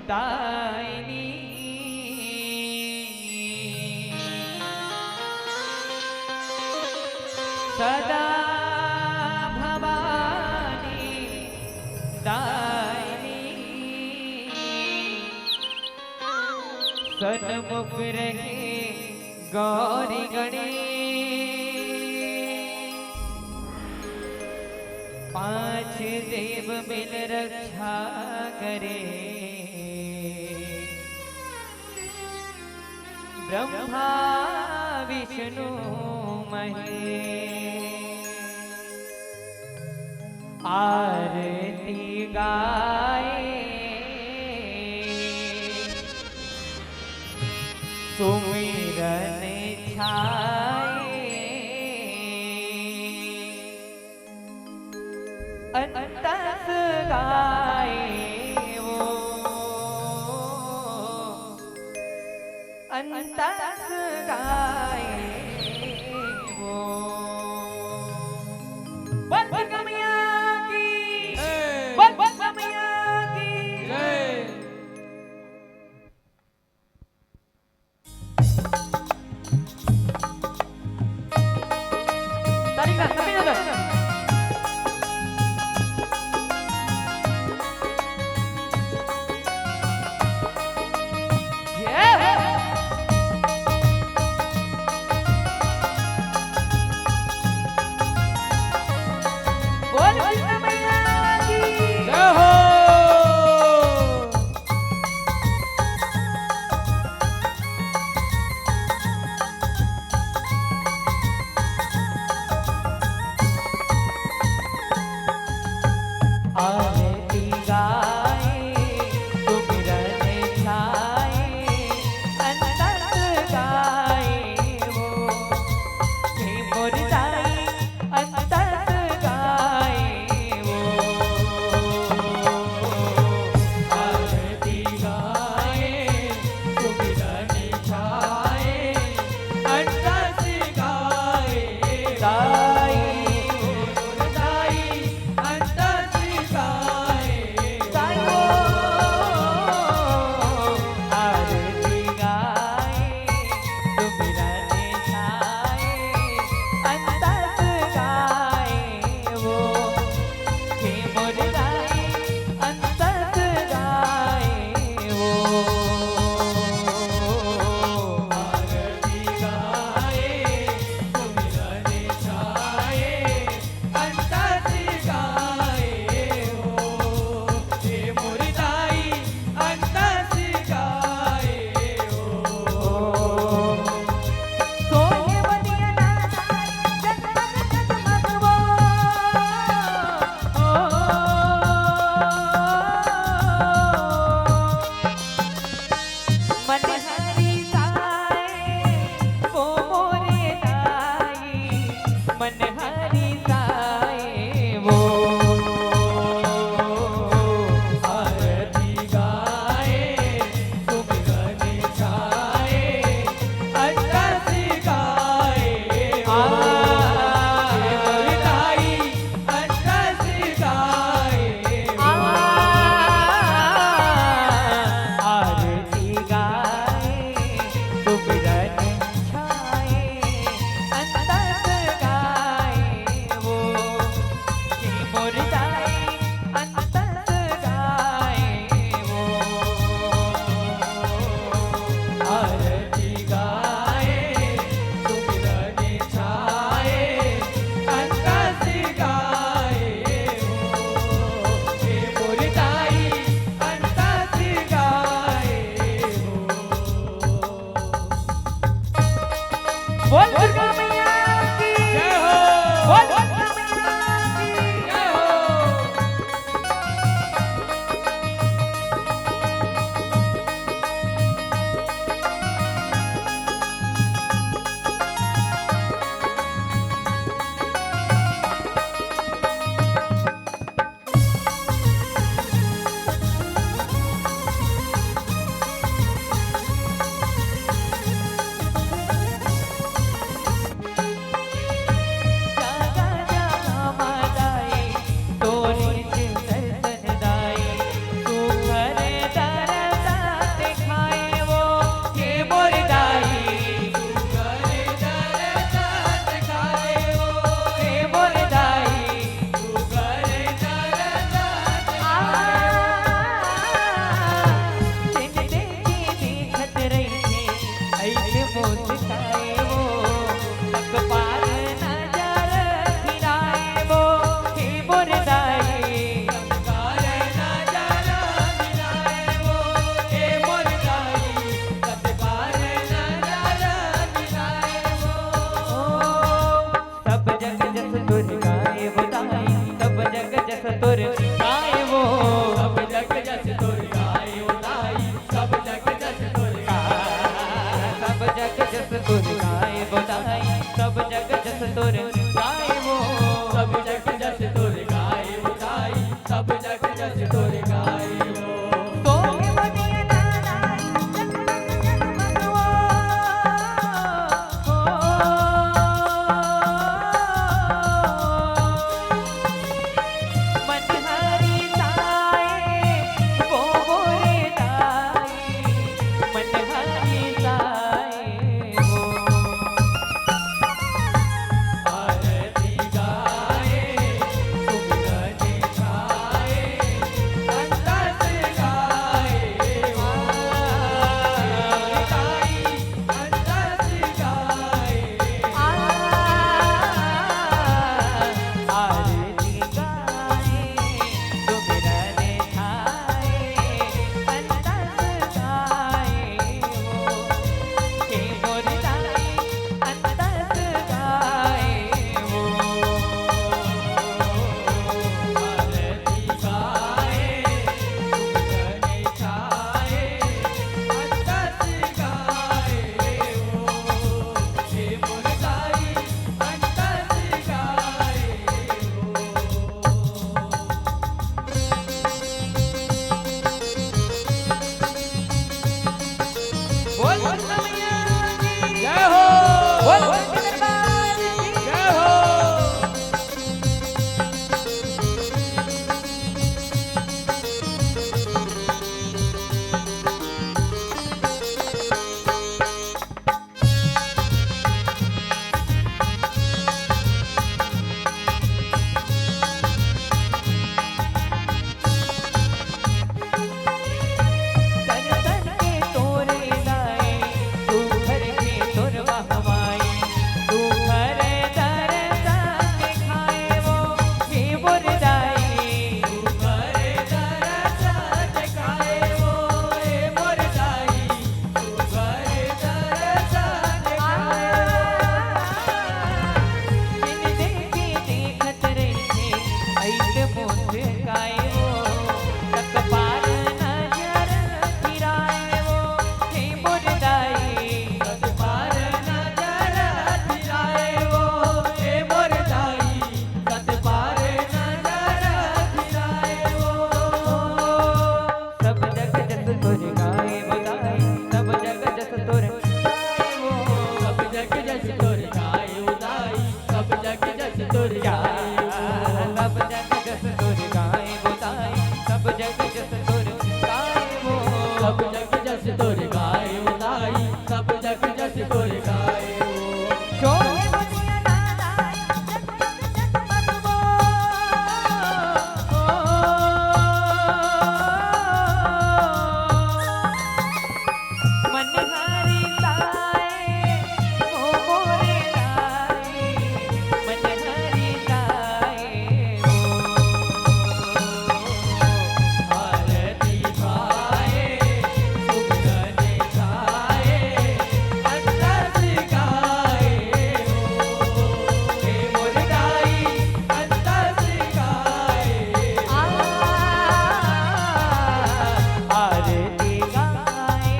दायिनी सदा भवानी दायिनी सन्मुख रहे गौरी गणेश पांच देव मिल रक्षा करे ब्रह्मा विष्णु महेश आरती गाए सुमिरन छाए अंतस गाए वो अंतस गाए वो बंद कमिया की बंद कमिया की तारीख ना कमी ना तुर गाए सब जग जस तुर गाए बताए सब जग जस तुर गाए वो सब जग जस तुर गाए उताई सब जग जस तुर गाए शोरे बनिया नाराय मन हरि साए ओ मोरे राए मन हरि साए आरती गाए सुगंध गाए अंतस गाए हे मोर गाई अंतस गाए आरती गाए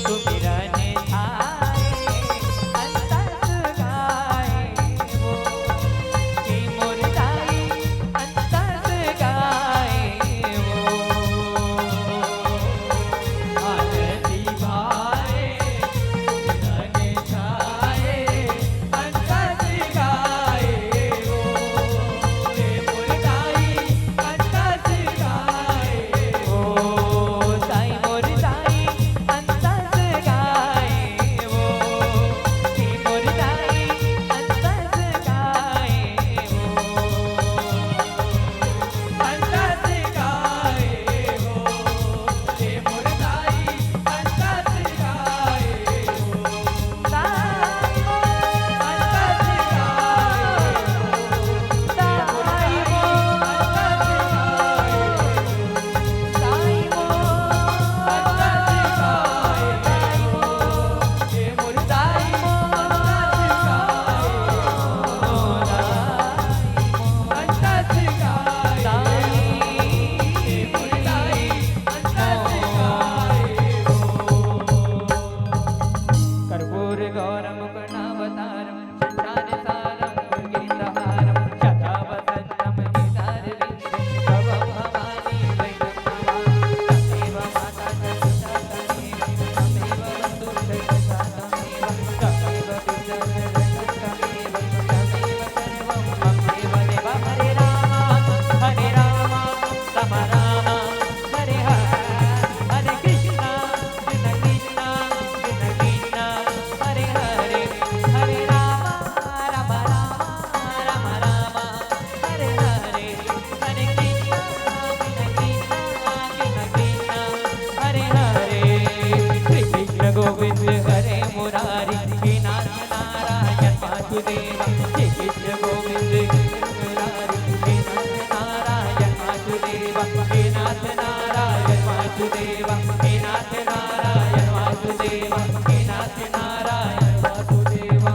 सुमिरन थाए अंतस गाए वो कि मोर गाई अंतस गाए वो आरती गाए सुगंध गाए अंतस गाए हे मोर गाई अंतस गाए ओ साई मोर साई अंतस गाए वो कि मोर गाई अंतस गाए वो अंतस गाए हे मोर गाई अंतस गाए साई मो अंतस साई मो साई मो हे मोर गाई अंतस गाए हे मोर गाई अंतस गाए कर्पूर गौरम करुणावतारम संसार सारम दुर्गेन्द्रहारम सदा वसंतम केदारविंदे भव भवानी वैष्णवा तमेव माता च पिता तमेव बन्धु च सखा तमेव तमेव पिता च तमेव सर्वं ममेव देव हरे राम राम राम हरे हरे कृष्णा कृष्ण कृष्णा कृष्ण कृष्णा हरे हरे हरे राम राम राम राम राम हरे हरे हरे कृष्णा कृष्ण कृष्णा कृष्ण कृष्णा हरे हरे श्री कृष्ण गोविंद हरे मुरारी श्री नाथ नारायण वासुदेव श्री कृष्ण गोविंद हरे मुरारी श्री नाथ नारायण वासुदेव श्री नाथ नारायण वासुदेव श्री नाथ नारायण वासुदेव श्री नाथ नारायण वासुदेवा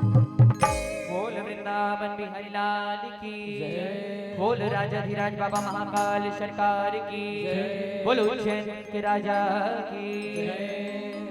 बोल वृंदावन बिहारी लाल की जय। बोल राजाधिराज बाबा महाकाल सरकार की जय। बोल उज्जैन के राजा की जय।